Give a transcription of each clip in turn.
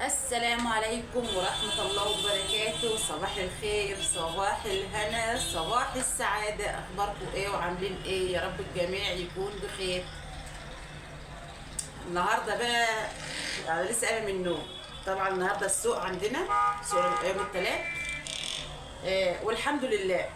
السلام عليكم ورحمة الله وبركاته. صباح الخير، صباح الهنا، صباح السعادة. أخباركم إيه وعاملين إيه؟ يا رب الجميع يكون بخير. النهاردة بقى أنا لسه قايمة من النوم. طبعا النهاردة السوق عندنا سوق يوم التلات. والحمد لله.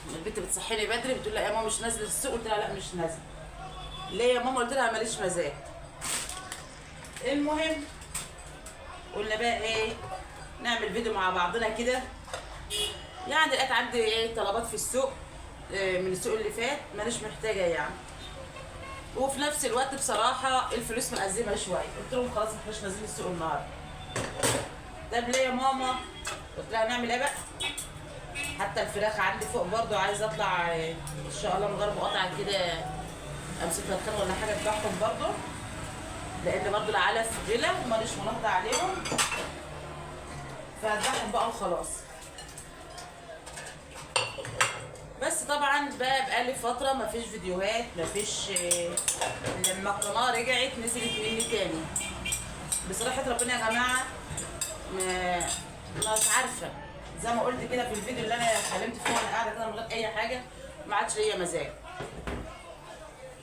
البنت بتصحيني بدري بتقول لها يا ماما مش نازلة السوق، قلت لها لا مش نازلة. ليه يا ماما؟ قلت لها ماليش مزاج. المهم قلنا بقى ايه، نعمل فيديو مع بعضنا كده. يعني لقيت عندي ايه طلبات في السوق، من السوق اللي فات مانيش محتاجه يعني. وفي نفس الوقت بصراحه الفلوس مأزمه شويه. قلت لهم خلاص احنا مش نازلين السوق النهارده. طب ليه يا ماما؟ قلت لها نعمل ايه بقى. حتى الفراخ عندي فوق برضو عايزه اطلع، ان شاء الله من غير مقاطعه كده امسك لها ولا حاجه اذبحهم برضو، لان برضو العلف غلا وماليش مناهضه عليهم، فاذبحهم بقى وخلاص. بس طبعا بقالي فتره مفيش فيديوهات، مفيش. لما القناه رجعت نزلت مني تاني. بصراحه ربنا يا جماعه، ما- مش عارفه. زي ما قلت كده في الفيديو اللي انا اتكلمت فيه وانا قاعده كده من غير اي حاجه، ما عادش ليا مزاج.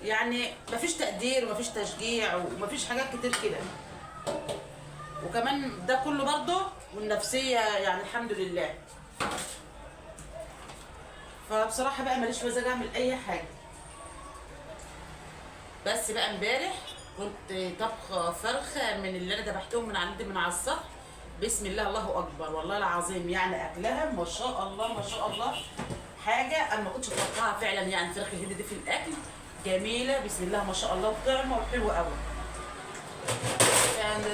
يعني مفيش تقدير ومفيش تشجيع ومفيش حاجات كتير كده. وكمان ده كله برضه والنفسيه يعني الحمد لله. فبصراحه بقى ماليش مزاج اعمل اي حاجه. بس بقى امبارح كنت طبخه فرخه من اللي انا ذبحتهم من عندي من على السطح. بسم الله الله اكبر، والله العظيم يعني اكلها ما شاء الله ما شاء الله. حاجه انا ما كنتش اتوقعها فعلا، يعني فراخ الهند دي في الاكل جميله بسم الله ما شاء الله وطعمه وحلوه قوي. يعني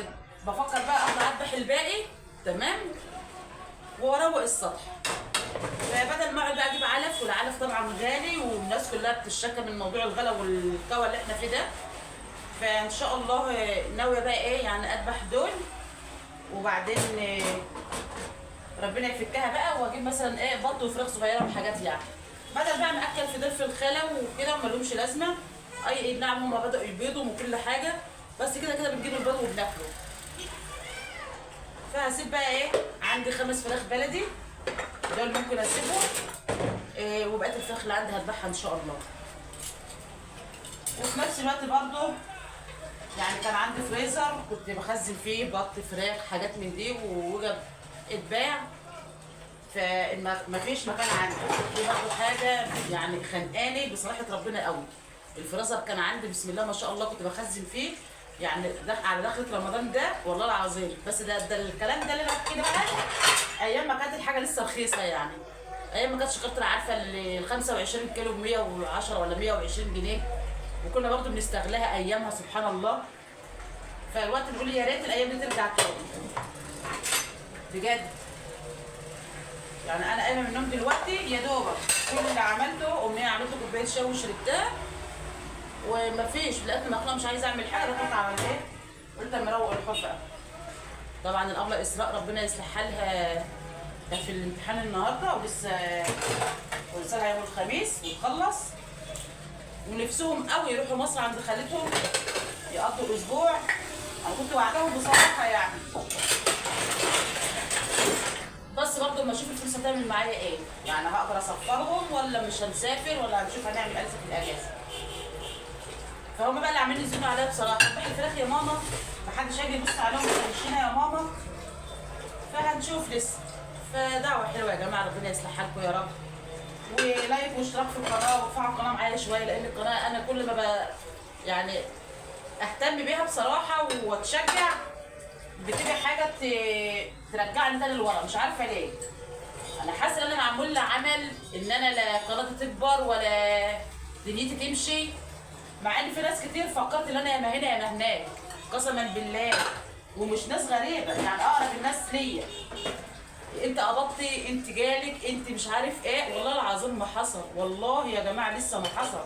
بفكر بقى اطلع اذبح الباقي تمام واروق السطح. فبدل ما اقعد بقى اجيب علف، والعلف طبعا غالي والناس كلها بتشتكى من موضوع الغلا والكوى اللي احنا فيه ده. فان شاء الله ناويه بقى ايه يعني اذبح دول، وبعدين ربنا يفكها بقى واجيب مثلا ايه بط وفراخ صغيره وحاجات يعني. بدل بقى ما اكل في ضيف الخلا وكده وما لهمش لازمه. اي نعم هم بداوا يبيضوا وكل حاجه، بس كده كده بنجيب البيض وبناكله. فهسيب بقى ايه، عندي 5 فراخ بلدي دول ممكن اسيبهم. وبقيت الفراخ اللي عندي هذبحها ان شاء الله. وفي نفس الوقت برضو يعني كان عندي فريزر كنت بخزن فيه بط فراخ حاجات من دي ووجب اتباع. فما فيش مكان عندي. دي برضو حاجه يعني خانقاني بصراحه ربنا قوي. الفريزر كان عندي بسم الله ما شاء الله كنت بخزن فيه، يعني على دخلة رمضان ده والله العظيم. بس ده الكلام ده اللي انا بحكي ده بقى ايام ما كانت الحاجه لسه رخيصه يعني. ايام ما كانت شكاره عارفه ال 25 كيلو ب 110 ولا 120 جنيه، وكنا برضه بنستغلها ايامها سبحان الله. فالوقت بيقول يا ريت الايام دي ترجع تاني بجد. يعني انا قايمه من النوم دلوقتي يا دوبك كل اللي عملته امنيه عملت كوبايه شاي وشربتها، ومفيش لقيت المقنعه مش عايزه اعمل حاجه. دخلت على ايه، قلت اما اروق الحوش بقى. طبعا الابله اسراء ربنا يصلح حالها كانت في الامتحان النهارده ولسه يوم الخميس وتخلص. ونفسهم قوي يروحوا مصر عند خالتهم يقضوا اسبوع. انا كنت وعدهم بصراحه يعني، بس برضه لما اشوف الفلوس هتعمل معايا ايه. يعني هقدر اسفرهم ولا مش هنسافر ولا هنشوف هنعمل ايه في الاجازه. فهم بقى اللي عاملين يزنوا عليا بصراحه. اذبحي الفراخ يا ماما، محدش هيجي يبص عليهم ويمشينا يا ماما. فهنشوف لسه. فدعوه حلوه يا جماعه، ربنا يصلح حالكم يا رب. ولايك واشتراك في القناه وارفعوا القناه معايا شويه، لان القناه انا كل ما يعني اهتم بيها بصراحه واتشجع بتبقى حاجه ترجعني تاني لورا. مش عارفه ليه. انا حاسه ان انا معمول لي عمل ان انا لا قناتي تكبر ولا دنيتي تمشي. مع ان في ناس كتير فكرت ان انا يا ما هنا يا ما هناك قسما بالله، ومش ناس غريبه يعني اقرب الناس ليا. انت قبضتي، انت جالك، انت مش عارف ايه. والله العظيم ما حصل، والله يا جماعه لسه ما حصل.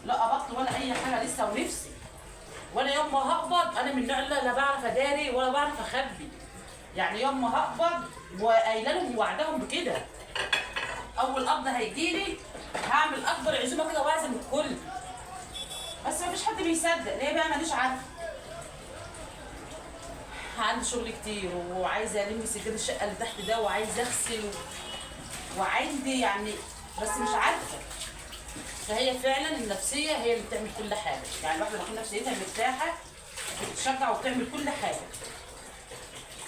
لا قبضت ولا اي حاجه لسه. ونفسي وانا يوم ما هقبض انا من النوع اللي لا بعرف اداري ولا بعرف اخبي. يعني يوم ما هقبض وقايله لهم ووعدهم بكده، اول قبض هيجيلي هعمل اكبر عزومه كده واعزم الكل. بس ما فيش حد بيصدق ليه بقى، مانيش عارفه. عندي شغل كتير وعايزه الم سجاد الشقه اللي تحت ده وعايزه اغسل وعندي يعني، بس مش عارفه. فهي فعلا النفسيه هي اللي بتعمل كل حاجه، يعني الواحده لما تكون نفسيتها مرتاحه بتتشجع وبتعمل كل حاجه.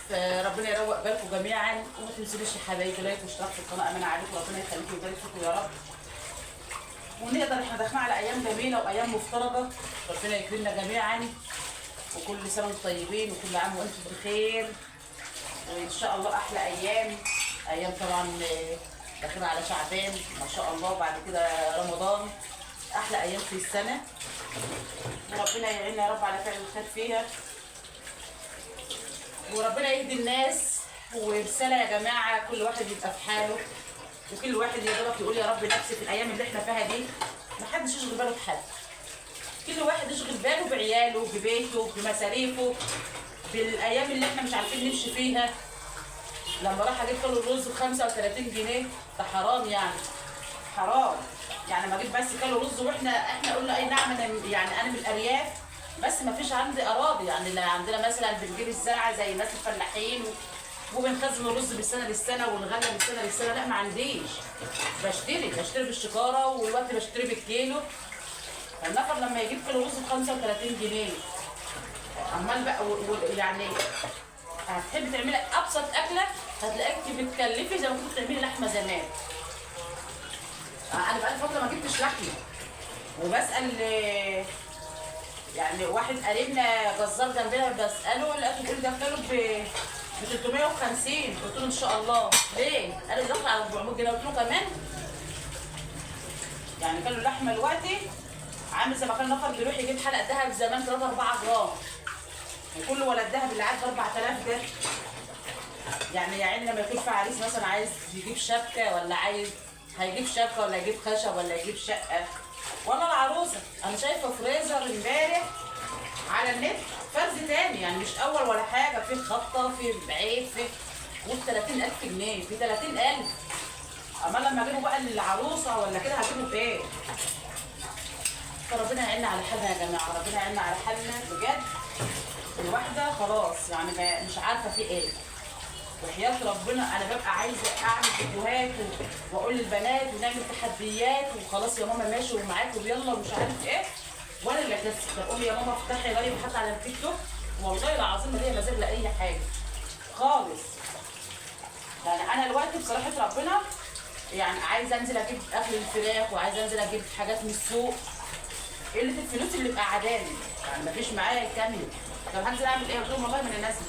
فربنا يروق بالكم جميعا، وما تنسونيش يا حبايبي لايك واشتراك في القناه، امانه عليكم، ربنا يخليكم ويبارك فيكم يا رب. ونقدر احنا داخلين على ايام جميله وايام مفترضه، ربنا يكرمنا جميعا، وكل سنه وانتم طيبين وكل عام وانتم بخير، وان شاء الله احلى ايام. ايام طبعا داخلين على شعبان ما شاء الله، وبعد كده رمضان، احلى ايام في السنه، وربنا يعيننا يا رب على فعل الخير فيها، وربنا يهدي الناس. ورساله يا جماعه، كل واحد يبقى في حاله، وكل واحد يا دوبك يقول يا رب نفسي في الايام اللي احنا فيها دي محدش يشغل باله بحد، كل واحد يشغل باله بعياله ببيته بمصاريفه بالايام اللي احنا مش عارفين نمشي فيها. لما راح اجيب كيلو الرز ب 35 جنيه ده حرام، يعني حرام. يعني ما اجيب بس كيلو رز، واحنا قلنا اي نعم، يعني انا من الارياف بس ما فيش عندي اراضي، يعني لا عندنا مثلا بنجيب الزرعه زي الناس الفلاحين وبنخزن الرز من سنه للسنه ونغلى من سنه للسنه، لا ما عنديش. بشتري بالشكاره، والوقت بشتري بالكيلو. فالنفر لما يجيب كيلو رز ب 35 جنيه، عمال بقى يعني هتحبي تعملي ابسط اكله هتلاقيكي بتكلفي زي ما كنت بتعملي لحمه زمان. انا بقالي فتره ما جبتش لحمه، وبسال يعني واحد قريبنا جزار جنبنا بساله، لقيته بيقول ده كيلو ب 350. قلت له ان شاء الله ليه؟ قال لي داخل على 400 جنيه. قلت له كمان؟ يعني كيلو اللحمه دلوقتي عامل زي ما كان نفر بيروح يجيب حلقه ذهب زمان 3 4 جرام، وكل ولا الذهب اللي عاد ب 4000 ده. يعني يا عيني لما يكون في عريس مثلا عايز يجيب شبكه، ولا هيجيب شبكه، ولا يجيب خشب، ولا يجيب شقه، ولا العروسه. انا شايفه فريزر امبارح على النت فرز تاني، يعني مش اول ولا حاجه، في خطه في بعيد في قول 30000 جنيه، في 30000. اما لما اجيبه بقى للعروسه ولا كده هجيبه بايه؟ فربنا يعيننا على حالنا يا جماعه، ربنا يعيننا على حالنا بجد. الواحده خلاص يعني مش عارفه في ايه، وحياه ربنا انا ببقى عايزه اعمل فيديوهات واقول للبنات ونعمل تحديات، وخلاص يا ماما ماشي ومعاكم يلا ومش عارف ايه، وانا اللي اكسل اقول يا ماما افتحي لايف حتى على التيك توك، والله العظيم ما ليا مزاج لاي حاجه خالص. يعني انا دلوقتي بصراحه ربنا يعني عايزه انزل اجيب اكل الفراخ، وعايزه انزل اجيب حاجات من السوق، قله الفلوس اللي مقعداني، يعني مفيش معايا كامل. طب هنزل اعمل ايه؟ قلت لهم والله ما انا نازله،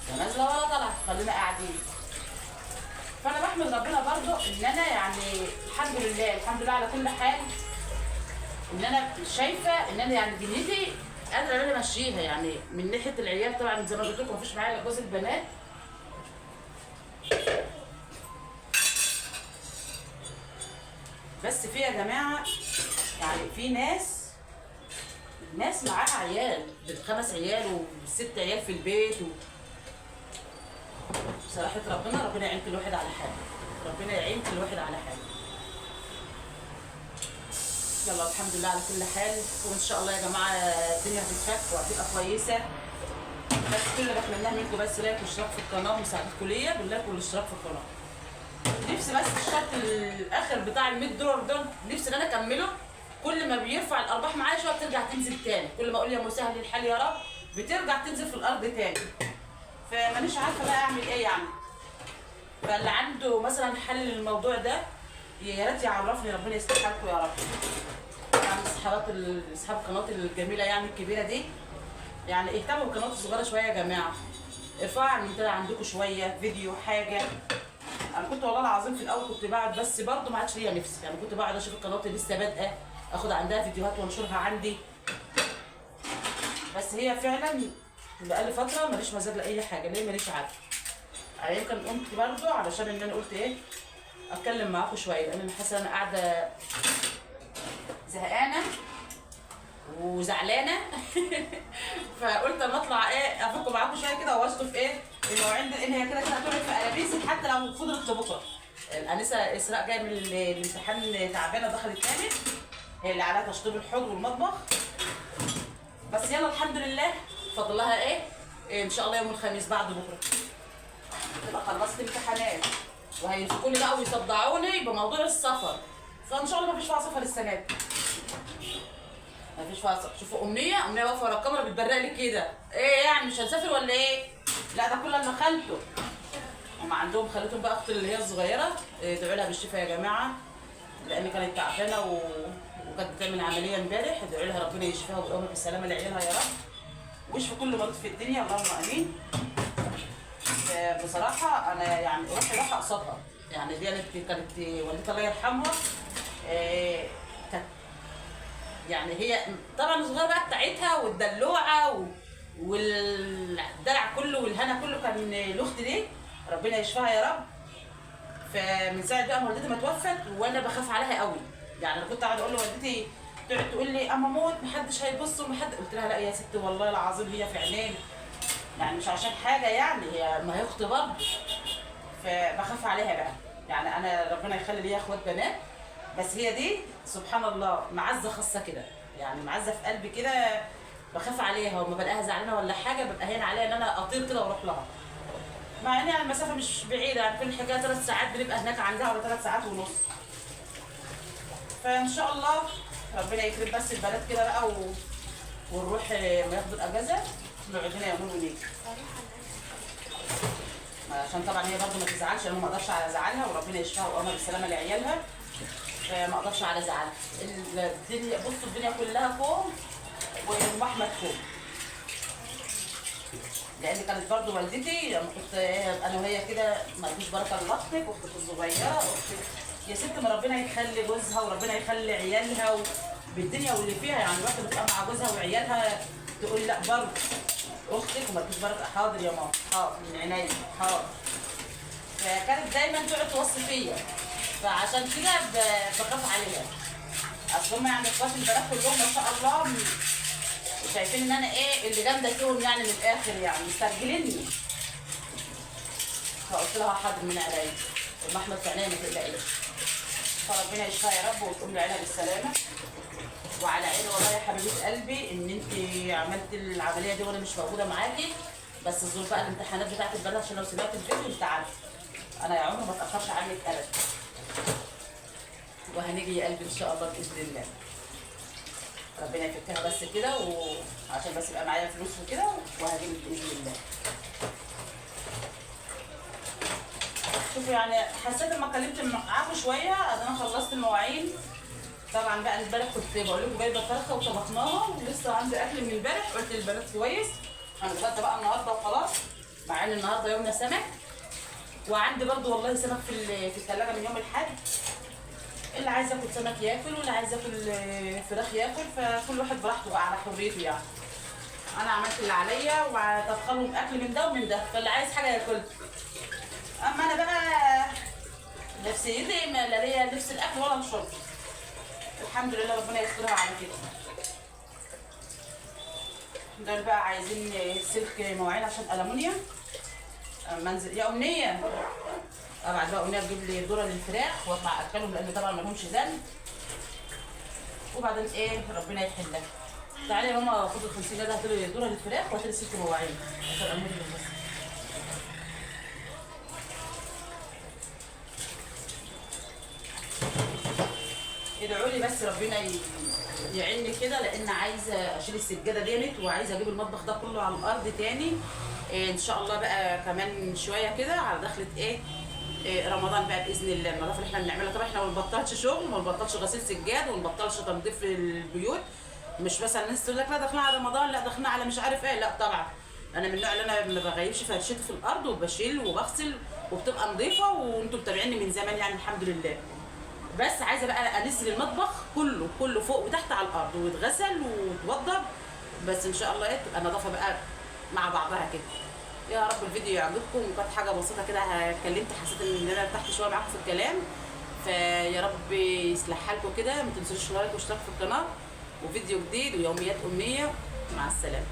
لا نازله ولا طالعه، خلينا قاعدين. فانا بحمد ربنا برضو ان انا يعني الحمد لله على كل حال، ان انا شايفه ان انا يعني دنيتي قادره ان انا امشيها. يعني من ناحيه العيال طبعا زي ما قلت لكم مفيش معايا الا جوز البنات، بس في يا جماعه يعني في ناس معاها عيال ب5 عيال و6 عيال في البيت بصراحه ربنا يعين كل واحد على حاله، ربنا يعين كل واحد على حاله. يلا الحمد لله على كل حال، وان شاء الله يا جماعه الدنيا هتتفك وهتبقى كويسه. بس كل اللي بتمناه منكم بس لايك واشتراك في القناه، ومساعدتكم ليا باللايك والاشتراك في القناه. نفسي بس الشرط الاخر بتاع ال 100 دولار ده نفسي ان انا اكمله. كل ما بيرفع الارباح معايا شويه بترجع تنزل تاني، كل ما اقول يا مسهل الحال يا رب بترجع تنزل في الارض تاني. فمانيش عارفه بقى اعمل ايه يعني. فاللي عنده مثلا حل للموضوع ده يا ريت يعرفني، ربنا يصلح حالكم يا رب. يعني اصحاب القنوات الجميله يعني الكبيره دي، يعني اهتموا بالقنوات الصغيره شويه يا جماعه، ارفعوا المنتدى عندكم شويه فيديو حاجه. انا كنت والله العظيم في الاول كنت بقعد، بس برضه ما عادش ليا نفسي، يعني كنت بقعد اشوف القنوات اللي لسه بادئه اخد عندها فيديوهات وانشرها عندي. بس هي فعلا بقالي فتره ماليش مزاج لاي حاجه، ليه ماليش عارفه. يعني يمكن قمت برضه علشان ان انا قلت ايه اتكلم معاكم شويه، لان انا حاسه انا قاعده زهقانه وزعلانه فقلت اما اطلع ايه افك معاكم شويه كده واشطف ايه المواعين دي، لان هي كده كده هتقعد في قلابيسي حتى لو فضلت لبكره. الانسه اسراء جايه من الامتحان تعبانه دخلت تاني، هي اللي عليها تشطيب الحوض والمطبخ. بس يلا الحمد لله فضل لها ايه ان شاء الله يوم الخميس بعد بكره تبقى خلصت امتحانات، وهيمسكوني بقى ويصدعوني بموضوع السفر. فان شاء الله مفيش فيها سفر السنه دي، مفيش فيها سفر. شوفوا امنيه واقفه ورا الكاميرا بتبرق لي كده، ايه يعني مش هنسافر ولا ايه؟ لا ده كل اللي خالته، هم عندهم خالتهم بقى اختي اللي هي الصغيره، ادعوا لها بالشفاء يا جماعه، لان كانت تعبانه وكانت بتعمل عمليه امبارح. ادعوا لها ربنا يشفيها ويقومها بالسلامه لعيالها يا رب، ويشفي كل مريض في الدنيا اللهم امين. بصراحه انا يعني روحي رايحه قصادها، يعني دي كانت والدتي الله يرحمها، كانت يعني هي طبعا الصغيره بقى بتاعتها والدلوعه والدلع كله والهنا كله كان لاختي دي، ربنا يشفيها يا رب. فمن ساعه بقى ما والدتي ما توفت وانا بخاف عليها قوي، يعني انا كنت قاعده اقول لوالدتي، تقعد تقول لي اما موت محدش هيبص ومحد، قلت لها لا يا ستي والله العظيم هي في عينين، يعني مش عشان حاجه، يعني هي ما هي اختي برضه، فبخاف عليها بقى. يعني انا ربنا يخلي ليا اخوات بنات، بس هي دي سبحان الله معزه خاصه كده، يعني معزه في قلبي كده، بخاف عليها وما بلاقيها زعلانه ولا حاجه ببقى هين عليها ان انا اطير كده واروح لها، مع ان يعني المسافه مش بعيده، يعني كل حكايه 3 ساعات بنبقى هناك عندها ولا 3 ساعات ونص. فان شاء الله ربنا يكرم بس البنات كده بقى ونروح ما ياخدوا الاجازه نقعد هنا يومين ونيجي، عشان طبعا هي برضه ما تزعلش، انا ما اقدرش على زعلها، وربنا يشفيها ويقومها بالسلامه لعيالها، فما اقدرش على زعلها. الدنيا بصوا الدنيا كلها فوق وام احمد فوق، لان كانت برضه والدتي لما كنت انا وهي كده ما فيش بركه لاختك واختك الصغيره، اختك يا ست ما ربنا يخلي جوزها وربنا يخلي عيالها بالدنيا واللي فيها، يعني الواحده بتبقى مع جوزها وعيالها تقول لا برضه اختك وما فيش بركه، حاضر يا ماما حاضر من عينيا حاضر. فكانت دايما تقعد توصي فيا، فعشان كده بخاف عليها. اصل هم يعني اخواتي البنات كلهم ما شاء الله شايفين ان انا ايه اللي جامده فيهم، يعني من الاخر يعني مسترجليني. فقلت لها حاضر من عينيا، ام احمد في عينيا ما تقلقيش. فربنا يشفيها يا رب وتقوم لعينها بالسلامه. وعلى عيني والله يا حبيبه قلبي ان انت عملت العمليه دي وانا مش موجوده معاكي، بس الظروف بقى الامتحانات بتاعت البنات، عشان لو سمعت الفيديو انت عارف انا يا عمري ما اتاخرش عنك ابدا. وهنيجي يا قلبي ان شاء الله باذن الله، ربنا يفكها بس كده وعشان بس يبقى معايا فلوس وكده، وهجيلك باذن الله. شوفوا يعني حسيت لما اتكلمت معاكم شويه انا خلصت المواعين. طبعا بقى امبارح كنت بقول لكم جايبه فرخه وطبخناها، ولسه عندي اكل من امبارح، قلت للبنات كويس هنتغدى بقى النهارده وخلاص، مع ان النهارده يومنا سمك، وعندي برضو والله سمك في الثلاجه من يوم الاحد، اللي عايز ياكل سمك ياكل واللي عايز ياكل فراخ ياكل، فكل واحد براحته بقى على حريته يعني. انا عملت اللي عليا وطبخ لهم اكل من ده ومن ده، فاللي عايز حاجه ياكل. اما انا بقى نفسيتي لا ليا نفس الاكل ولا الشرب، الحمد لله ربنا يسترها على كده. دول بقى عايزين سلك مواعين عشان الومنيوم، منزل يا امنيه ابعد بقى امنيه تجيب لي ذره للفراخ واطلع اكلهم لان طبعا ما لهمش ذنب، وبعدين ايه ربنا يحلها. تعالي يا ماما خدي ال 50 جنيه هاتي لي ذره للفراخ وهاتي لي سلك مواعين عشان الومنيوم بس. ادعوا لي بس ربنا يعيني كده، لان عايزه اشيل السجاده ديت وعايزه اجيب المطبخ ده كله على الارض تاني ان شاء الله بقى كمان شويه كده على دخله رمضان بقى باذن الله. النظافه اللي احنا بنعملها طبعا احنا ما بنبطلش شغل وما بنبطلش غسيل سجاد وما بنبطلش تنظيف البيوت، مش مثلا الناس تقول لك لا داخلين على رمضان لا داخلين على مش عارف ايه، لا طبعا انا من النوع اللي انا ما بغيبش فرشتي في الارض وبشيل وبغسل وبتبقى نظيفه، وانتم متابعيني من زمان يعني الحمد لله. بس عايزه بقى انزل المطبخ كله فوق وتحت على الارض ويتغسل ويتوضب، بس ان شاء الله تبقى النظافه بقى مع بعضها كده. يا رب الفيديو يعجبكم، وكانت حاجه بسيطه كده اتكلمت حسيت ان انا ارتحت شويه معاكم في الكلام، فيا رب يصلح حالكم كده. ما تنسوش الاشتراك في القناه، وفيديو جديد ويوميات امنيه. مع السلامه.